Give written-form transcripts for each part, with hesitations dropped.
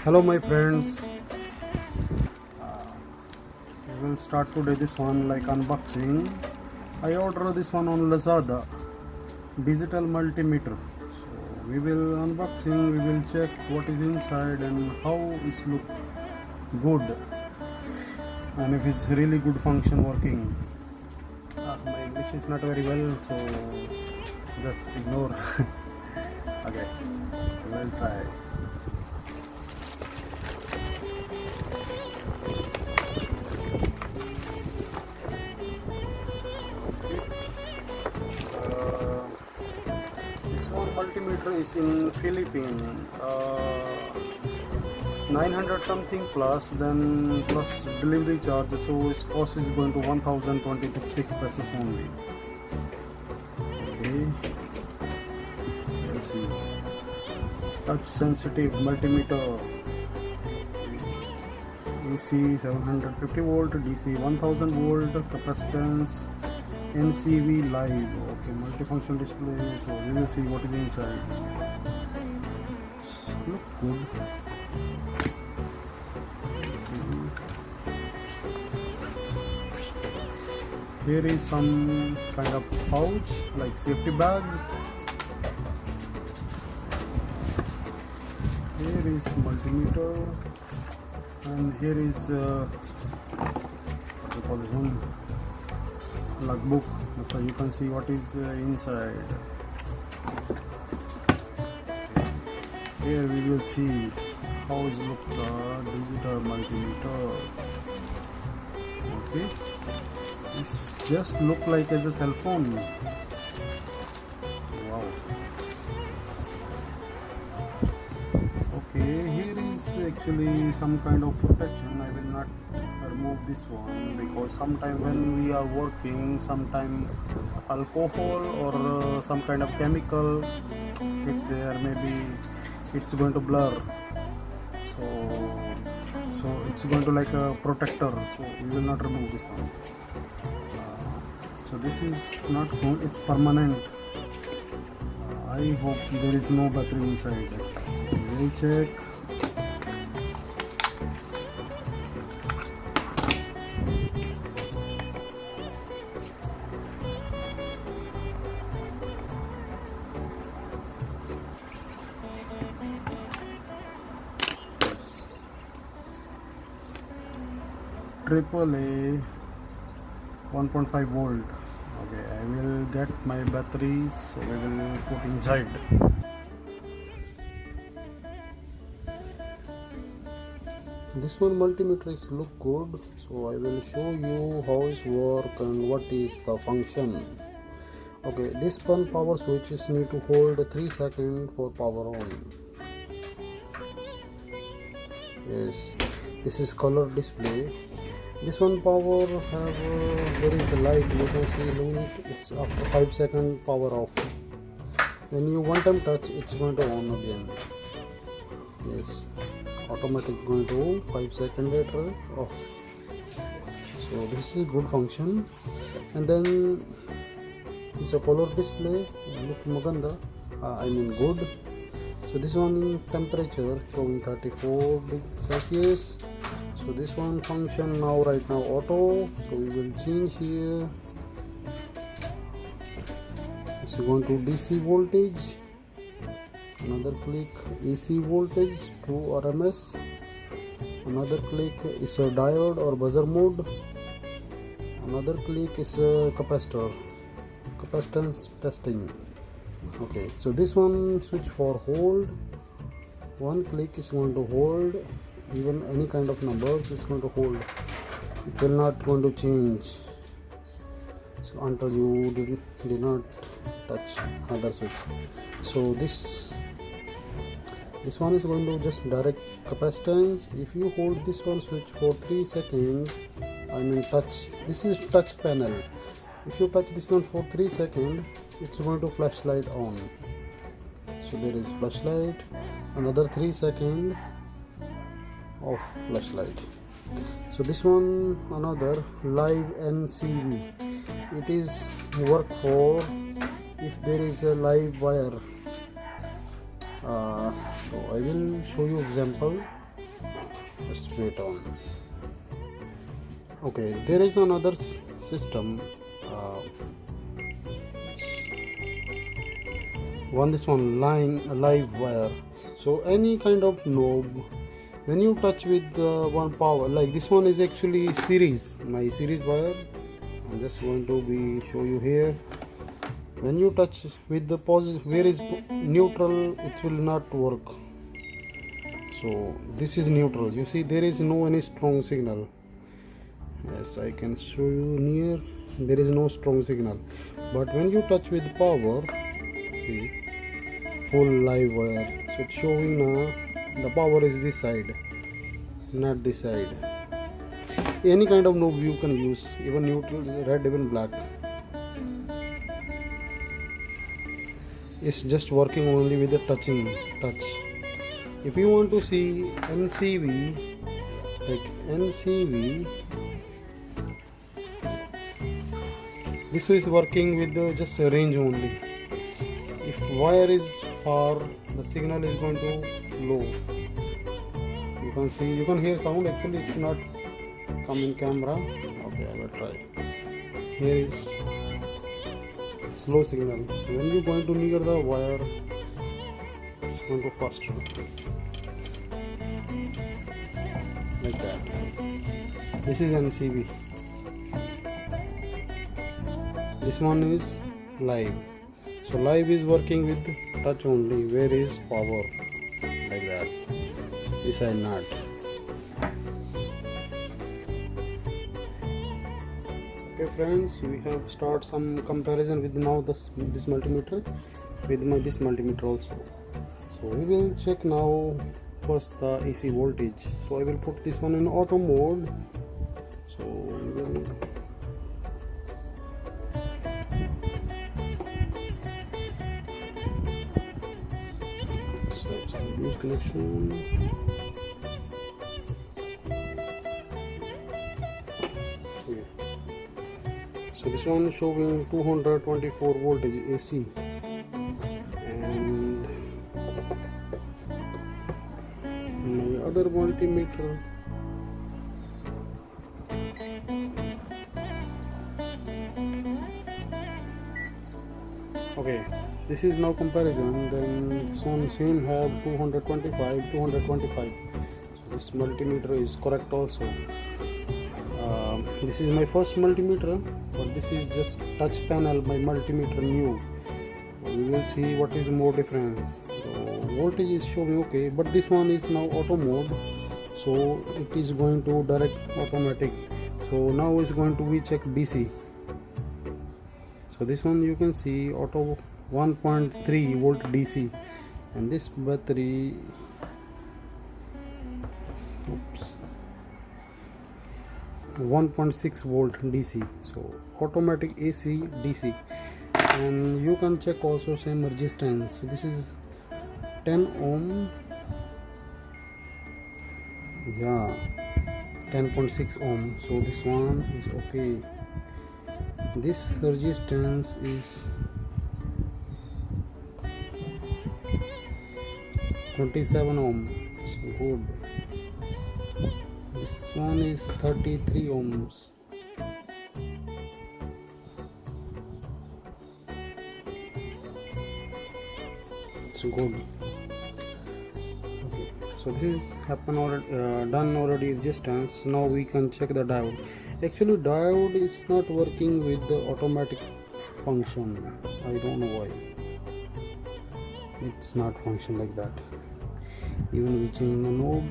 Hello my friends, we will start today this one like unboxing. I ordered this one on Lazada, digital multimeter. So we will unboxing, we will check what is inside and how it look good and if it's really good function working. My English is not very well, so just ignore. Okay, we will try. This one multimeter is in Philippines, 900 something plus, then plus delivery charge, so its cost is going to 1026 pesos only. Okay, let's see. Touch sensitive multimeter, AC 750 volt, DC 1000 volt, capacitance, NCV live. Okay, multifunction display. So we will see what is inside. Look good. Here is some kind of pouch like safety bag. Here is multimeter, and here is what do you call this one? Logbook, so you can see what is inside. Here we will see how is look the digital multimeter. Okay, it's just look like as a cell phone. Wow. Okay, here is actually some kind of protection. I will not remove this one because sometime when we are working, sometime alcohol or some kind of chemical if there, maybe it's going to blur, so it's going to like a protector, so we will not remove this one. So this is not good, it's permanent. I hope there is no battery inside. So we will check. AAA 1.5 volt. Okay, I will get my batteries, so we will put inside. This one multimeter is look good, so I will show you how it work and what is the function. Okay, this one power switch is need to hold 3 seconds for power on. Yes, this is color display. This one power have there is a light, you can see illuminate. It's after 5 seconds power off. When you one time touch, it's going to on again. Yes, automatic going to 5 seconds later off. So this is good function. And then it's a color display. Look maganda, I mean good. So this one in temperature showing 34 degrees Celsius. So this one function now right now auto, so we will change here. It's going to DC voltage, another click AC voltage to RMS, another click is a diode or buzzer mode, another click is a capacitor, capacitance testing. Okay, so this one switch for hold, one click is going to hold. Even any kind of numbers is going to hold, it will not going to change, so until you did not touch other switch. So this one is going to just direct capacitance. If you hold this one switch for 3 seconds, I mean touch, this is touch panel. If you touch this one for 3 seconds, it's going to flashlight on. So there is flashlight, another 3 seconds of flashlight. So this one another live NCV, it is work for if there is a live wire. So I will show you example. Just wait on. Okay, there is another system. This one live wire. So any kind of knob, when you touch with one power, like this one is actually series, my series wire. I'm just going to show you here. When you touch with the positive, where is neutral, it will not work. So this is neutral. You see, there is no any strong signal. Yes, I can show you near. There is no strong signal. But when you touch with power, see, full live wire. So it's showing the power is this side, not this side. Any kind of knob you can use, even neutral, red, even black. It's just working only with the touch. If you want to see NCV, like NCV, this is working with just a range only. If wire is far, the signal is going to low. You can see, you can hear sound. Actually, it's not come in camera. Okay, I will try. Here is slow signal. When you going to near the wire, it's going to faster, like that. This is NCV. This one is live. So live is working with touch only. Where is power, like that. This side not. Okay friends, we have start some comparison with now this multimeter with this multimeter also. So we will check now first the AC voltage. So I will put this one in auto mode. So we will use connection. Okay. So this one is showing 224 voltage AC, and my other multimeter okay, this is now comparison. Then this one same have 225. So this multimeter is correct also. This is my first multimeter, but this is just touch panel, my multimeter new. We will see what is more difference. So voltage is showing okay, but this one is now auto mode, so it is going to direct automatic. So now it's going to be check DC. So this one you can see auto 1.3 volt DC, and this battery 1.6 volt DC. So automatic AC DC, and you can check also same resistance. This is 10 ohm, yeah, 10.6 ohm. So this one is okay. This resistance is 27 ohm. So good. This one is 33 ohms. It's good. Okay. So this is happen already, done already resistance. Now we can check the diode. Actually, diode is not working with the automatic function. I don't know why. It's not function like that. Even we change the knob,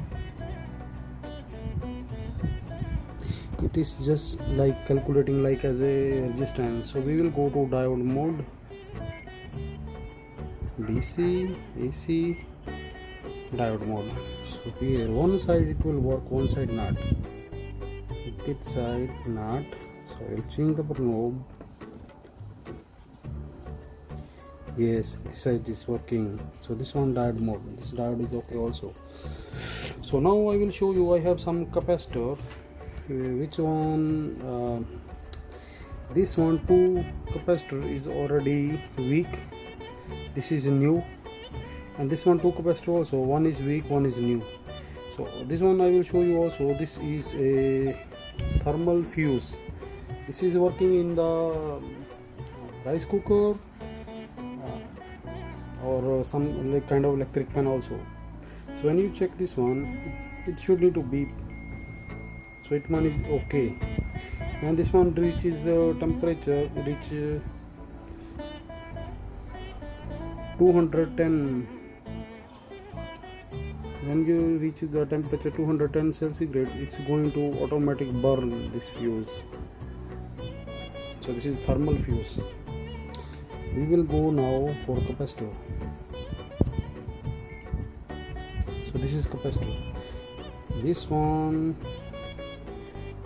it is just like calculating like as a resistance. So we will go to diode mode, DC, AC, diode mode. So here one side it will work, one side not. This side not. So I will change the knob. Yes, this side is working. So this one diode mode. This diode is okay also. So now I will show you. I have some capacitor. Which one? This one 2 capacitor is already weak. This is new, and this one 2 capacitor also. One is weak, one is new. So So this one I will show you also. This is a thermal fuse. This is working in the rice cooker or some like kind of electric fan also. So when you check this one, it should need to beep. So it one is okay. And this one reaches temperature, reach 210. When you reach the temperature 210 centigrade, it's going to automatic burn this fuse. So this is thermal fuse. We will go now for capacitor. So this is capacitor. This one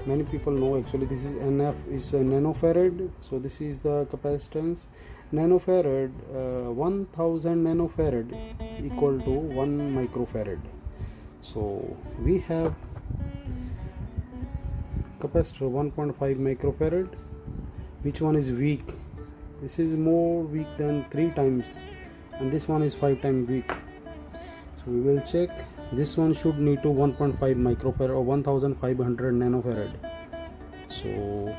many people know, actually this is NF, is a nanofarad. So this is the capacitance. Nanofarad, 1000 nanofarad equal to 1 microfarad. So we have capacitor 1.5 microfarad. Which one is weak? This is more weak than 3 times, and this one is 5 times weak. So we will check. This one should need to 1.5 microfarad or 1500 nanofarad. So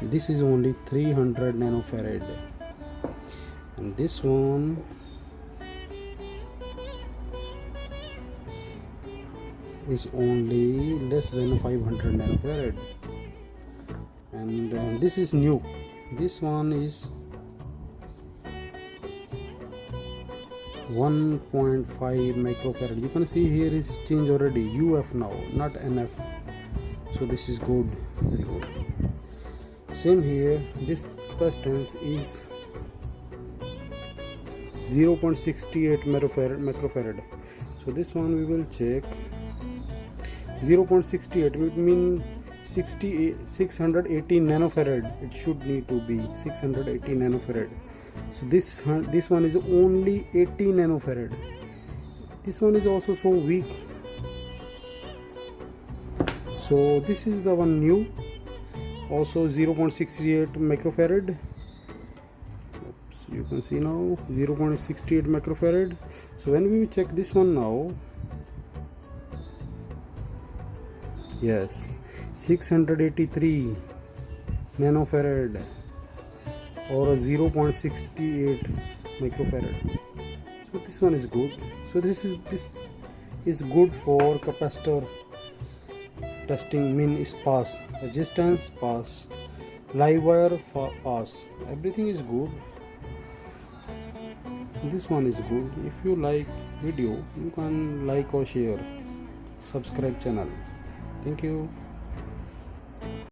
this is only 300 nanofarad, and this one is only less than 500 nanofarad. And this is new. This one is 1.5 microfarad. You can see here is change already, UF now, not NF. So this is good, very good. Same here, this capacitance is 0.68 microfarad. So this one we will check. 0.68 would mean 680 nanofarad. It should need to be 680 nanofarad. So this one is only 80 nanofarad. This one is also so weak. So this is the one new, also 0.68 microfarad. Oops, you can see now 0.68 microfarad. So when we check this one now, yes, 683 nanofarad or 0.68 microfarad. So this one is good. So this is good for capacitor testing. Mean is pass, resistance pass, live wire pass, everything is good. This one is good. If you like video, you can like or share, subscribe channel. Thank you.